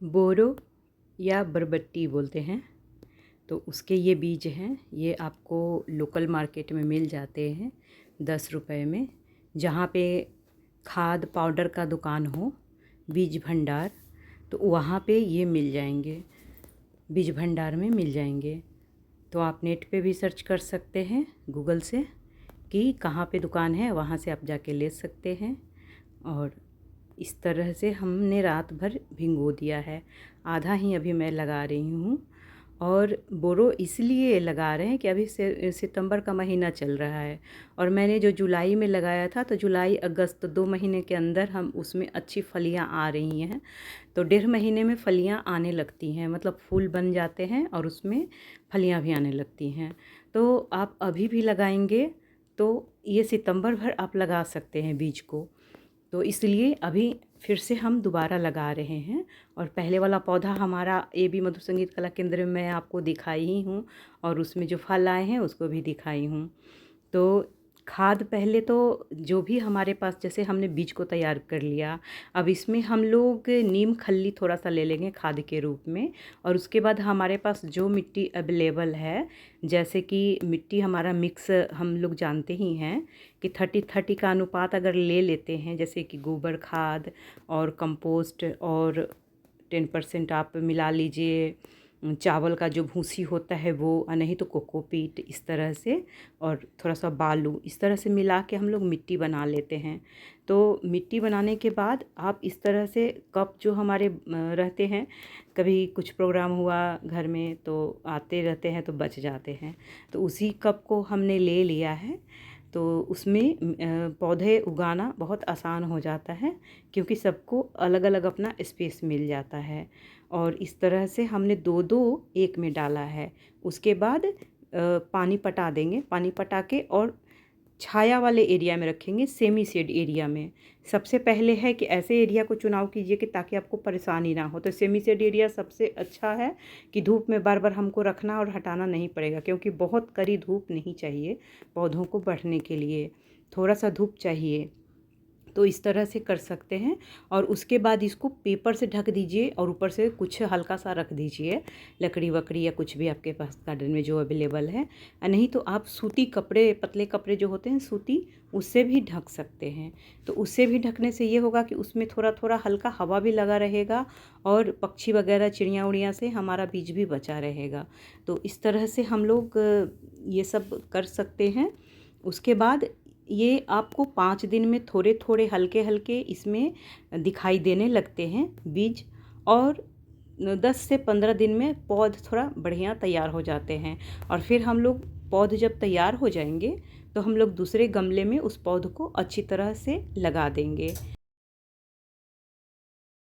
बोरो या बरबट्टी बोलते हैं। तो उसके ये बीज हैं, ये आपको लोकल मार्केट में मिल जाते हैं 10 रुपए में। जहाँ पे खाद पाउडर का दुकान हो, बीज भंडार, तो वहाँ पे ये मिल जाएंगे, बीज भंडार में मिल जाएंगे। तो आप नेट पे भी सर्च कर सकते हैं गूगल से कि कहाँ पे दुकान है, वहाँ से आप जाके ले सकते हैं। और इस तरह से हमने रात भर भिगो दिया है, आधा ही अभी मैं लगा रही हूँ। और बोरो इसलिए लगा रहे हैं कि अभी सितंबर का महीना चल रहा है, और मैंने जो जुलाई में लगाया था, तो जुलाई अगस्त 2 महीने के अंदर हम उसमें अच्छी फलियां आ रही हैं। तो 1.5 महीने में फलियां आने लगती हैं, मतलब फूल बन जाते हैं और उसमें फलियां भी आने लगती हैं। तो आप अभी भी लगाएंगे तो ये सितंबर भर आप लगा सकते हैं बीज को। तो इसलिए अभी फिर से हम दोबारा लगा रहे हैं। और पहले वाला पौधा हमारा AB मधु संगीत कला केंद्र में मैं आपको दिखाई ही हूँ, और उसमें जो फल आए हैं उसको भी दिखाई हूँ। तो खाद पहले तो जो भी हमारे पास, जैसे हमने बीज को तैयार कर लिया, अब इसमें हम लोग नीम खल्ली थोड़ा सा ले लेंगे खाद के रूप में। और उसके बाद हमारे पास जो मिट्टी अवेलेबल है, जैसे कि मिट्टी हमारा मिक्स हम लोग जानते ही हैं कि 30-30 का अनुपात अगर ले लेते हैं, जैसे कि गोबर खाद और कंपोस्ट और 10% आप मिला लीजिए चावल का जो भूसी होता है वो, और नहीं तो कोकोपीट, इस तरह से, और थोड़ा सा बालू, इस तरह से मिला के हम लोग मिट्टी बना लेते हैं। तो मिट्टी बनाने के बाद आप इस तरह से कप जो हमारे रहते हैं, कभी कुछ प्रोग्राम हुआ घर में तो आते रहते हैं तो बच जाते हैं, तो उसी कप को हमने ले लिया है। तो उसमें पौधे उगाना बहुत आसान हो जाता है, क्योंकि सबको अलग अलग अपना स्पेस मिल जाता है। और इस तरह से हमने 2-2 एक में डाला है। उसके बाद पानी पटा देंगे, पानी पटा के और छाया वाले एरिया में रखेंगे, सेमी शेड एरिया में। सबसे पहले है कि ऐसे एरिया को चुनाव कीजिए कि ताकि आपको परेशानी ना हो। तो सेमी शेड एरिया सबसे अच्छा है कि धूप में बार बार हमको रखना और हटाना नहीं पड़ेगा, क्योंकि बहुत कड़ी धूप नहीं चाहिए पौधों को बढ़ने के लिए, थोड़ा सा धूप चाहिए। तो इस तरह से कर सकते हैं। और उसके बाद इसको पेपर से ढक दीजिए और ऊपर से कुछ हल्का सा रख दीजिए, लकड़ी वकड़ी या कुछ भी आपके पास गार्डन में जो अवेलेबल है। नहीं तो आप सूती कपड़े, पतले कपड़े जो होते हैं सूती, उससे भी ढक सकते हैं। तो उससे भी ढकने से ये होगा कि उसमें थोड़ा थोड़ा हल्का हवा भी लगा रहेगा, और पक्षी वगैरह, चिड़िया उड़िया से हमारा बीज भी बचा रहेगा। तो इस तरह से हम लोग ये सब कर सकते हैं। उसके बाद ये आपको 5 दिन में थोड़े थोड़े हल्के हल्के इसमें दिखाई देने लगते हैं बीज, और 10 से 15 दिन में पौध थोड़ा बढ़िया तैयार हो जाते हैं। और फिर हम लोग पौध जब तैयार हो जाएंगे तो हम लोग दूसरे गमले में उस पौध को अच्छी तरह से लगा देंगे।